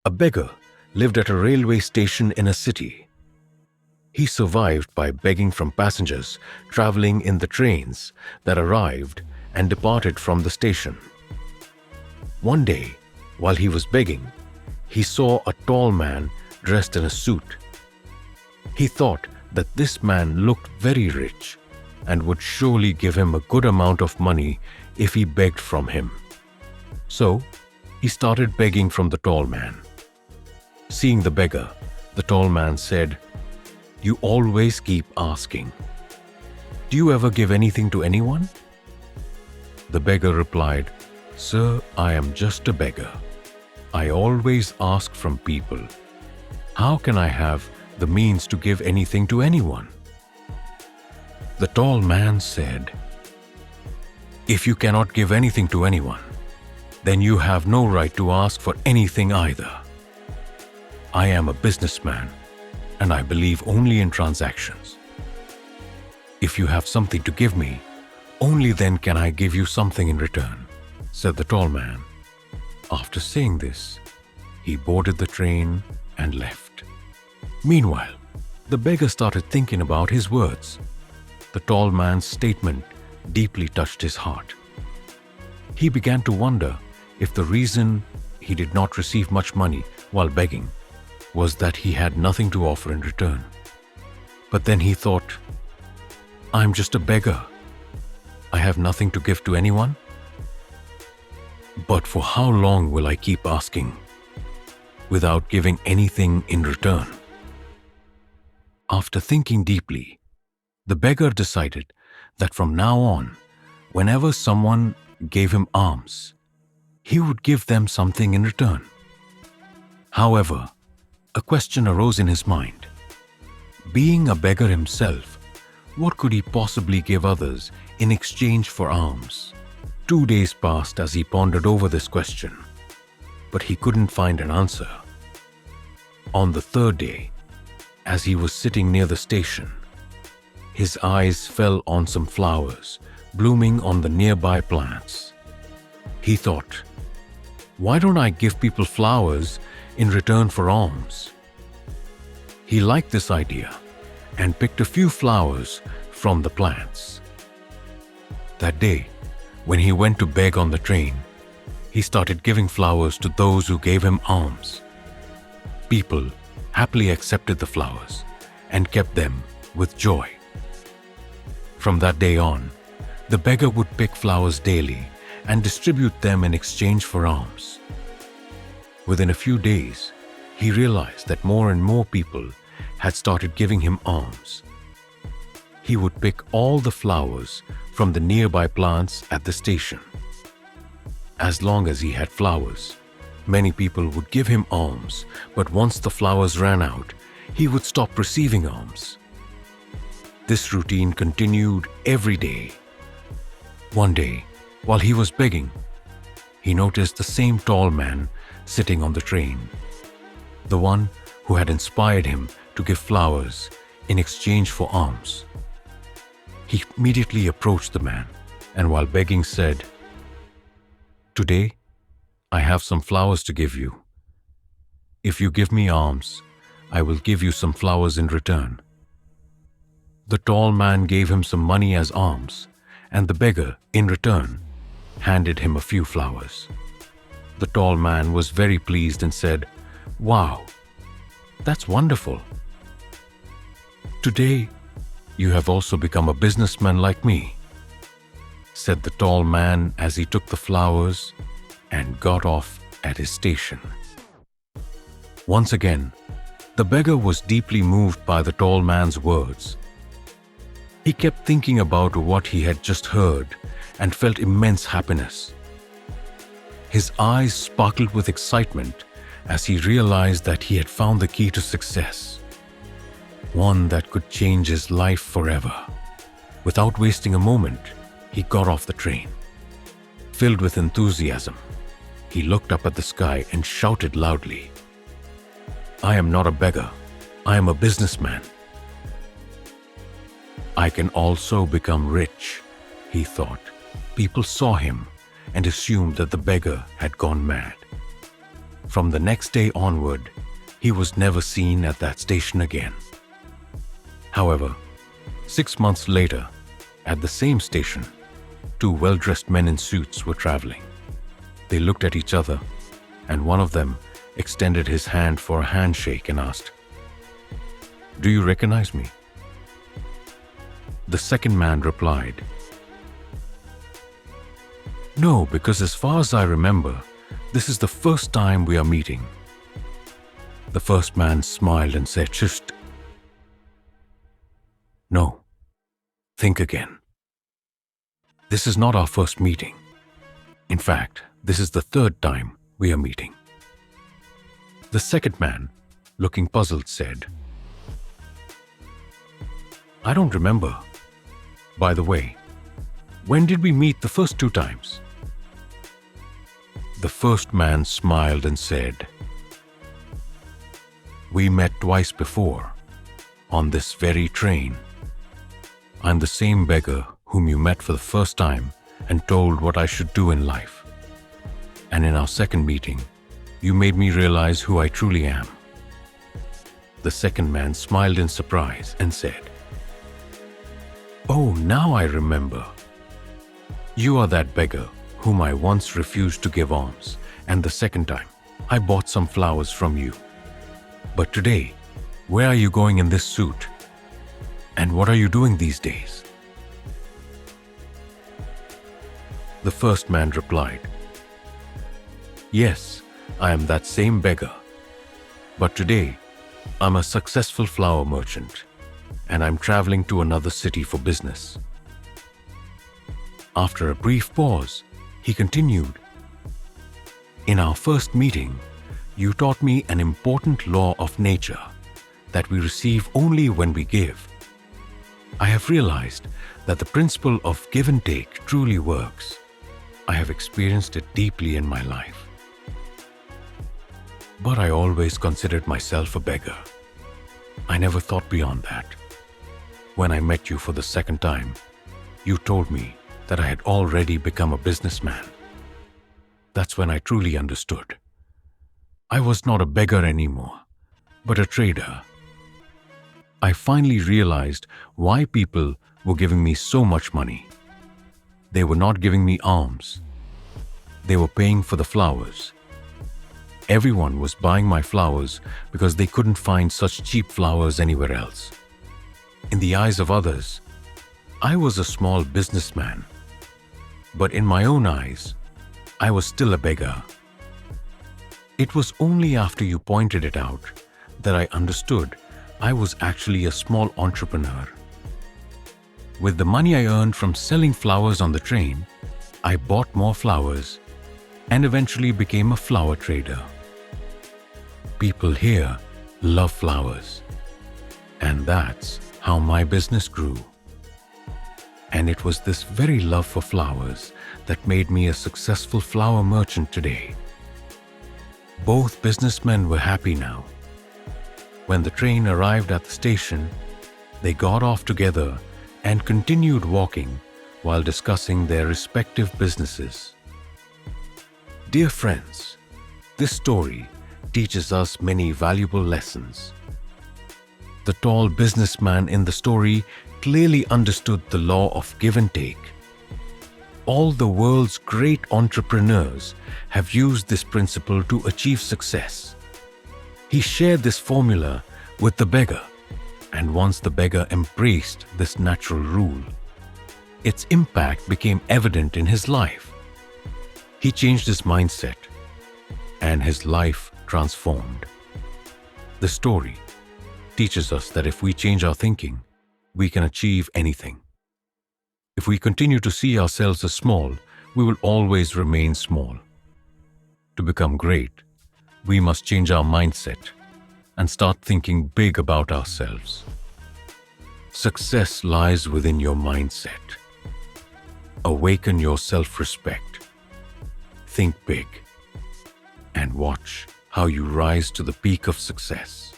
A beggar lived at a railway station in a city. He survived by begging from passengers traveling in the trains that arrived and departed from the station. One day, while he was begging, he saw a tall man dressed in a suit. He thought that this man looked very rich and would surely give him a good amount of money if he begged from him. So, he started begging from the tall man. Seeing the beggar, the tall man said, "You always keep asking. Do you ever give anything to anyone?" The beggar replied, "Sir, I am just a beggar. I always ask from people. How can I have the means to give anything to anyone?" The tall man said, "If you cannot give anything to anyone, then you have no right to ask for anything either. I am a businessman, and I believe only in transactions. If you have something to give me, only then can I give you something in return," said the tall man. After saying this, he boarded the train and left. Meanwhile, the beggar started thinking about his words. The tall man's statement deeply touched his heart. He began to wonder if the reason he did not receive much money while begging was that he had nothing to offer in return. But then he thought, "I'm just a beggar. I have nothing to give to anyone. But for how long will I keep asking without giving anything in return?" After thinking deeply, the beggar decided that from now on, whenever someone gave him alms, he would give them something in return. However, a question arose in his mind. Being a beggar himself, what could he possibly give others in exchange for alms? 2 days passed as he pondered over this question, but he couldn't find an answer. On the third day, as he was sitting near the station, his eyes fell on some flowers blooming on the nearby plants. He thought, "Why don't I give people flowers in return for alms?" He liked this idea and picked a few flowers from the plants. That day, when he went to beg on the train, he started giving flowers to those who gave him alms. People happily accepted the flowers and kept them with joy. From that day on, the beggar would pick flowers daily and distribute them in exchange for alms. Within a few days, he realized that more and more people had started giving him alms. He would pick all the flowers from the nearby plants at the station. As long as he had flowers, many people would give him alms, but once the flowers ran out, he would stop receiving alms. This routine continued every day. One day, while he was begging, he noticed the same tall man sitting on the train, the one who had inspired him to give flowers in exchange for alms. He immediately approached the man and while begging said, "Today, I have some flowers to give you. If you give me alms, I will give you some flowers in return." The tall man gave him some money as alms, and the beggar, in return, handed him a few flowers. The tall man was very pleased and said, "Wow, that's wonderful. Today, you have also become a businessman like me," said the tall man as he took the flowers and got off at his station. Once again, the beggar was deeply moved by the tall man's words. He kept thinking about what he had just heard and felt immense happiness. His eyes sparkled with excitement as he realized that he had found the key to success, one that could change his life forever. Without wasting a moment, he got off the train. Filled with enthusiasm, he looked up at the sky and shouted loudly, "I am not a beggar. I am a businessman. I can also become rich," he thought. People saw him and assumed that the beggar had gone mad. From the next day onward, he was never seen at that station again. However, 6 months later, at the same station, two well-dressed men in suits were traveling. They looked at each other, and one of them extended his hand for a handshake and asked, "Do you recognize me?" The second man replied, "No, because as far as I remember, this is the first time we are meeting." The first man smiled and said, "Shush. No, think again. This is not our first meeting. In fact, this is the third time we are meeting." The second man, looking puzzled, said, "I don't remember. By the way, when did we meet the first 2 times?" The first man smiled and said, "We met twice before, on this very train. I'm the same beggar whom you met for the first time and told what I should do in life. And in our second meeting, you made me realize who I truly am." The second man smiled in surprise and said, "Oh, now I remember. You are that beggar whom I once refused to give alms, and the second time I bought some flowers from you. But today, where are you going in this suit? And what are you doing these days?" The first man replied, "Yes, I am that same beggar. But today, I'm a successful flower merchant, and I'm traveling to another city for business." After a brief pause, he continued, "In our first meeting, you taught me an important law of nature that we receive only when we give. I have realized that the principle of give and take truly works. I have experienced it deeply in my life. But I always considered myself a beggar. I never thought beyond that. When I met you for the second time, you told me that I had already become a businessman. That's when I truly understood. I was not a beggar anymore, but a trader. I finally realized why people were giving me so much money. They were not giving me alms. They were paying for the flowers. Everyone was buying my flowers because they couldn't find such cheap flowers anywhere else. In the eyes of others, I was a small businessman. But in my own eyes, I was still a beggar. It was only after you pointed it out that I understood I was actually a small entrepreneur. With the money I earned from selling flowers on the train, I bought more flowers and eventually became a flower trader. People here love flowers, and that's how my business grew. And it was this very love for flowers that made me a successful flower merchant today." Both businessmen were happy now. When the train arrived at the station, they got off together and continued walking while discussing their respective businesses. Dear friends, this story teaches us many valuable lessons. The tall businessman in the story clearly understood the law of give and take. All the world's great entrepreneurs have used this principle to achieve success. He shared this formula with the beggar, and once the beggar embraced this natural rule, its impact became evident in his life. He changed his mindset, and his life transformed. The story teaches us that if we change our thinking, we can achieve anything. If we continue to see ourselves as small, we will always remain small. To become great, we must change our mindset and start thinking big about ourselves. Success lies within your mindset. Awaken your self-respect. Think big and watch how you rise to the peak of success.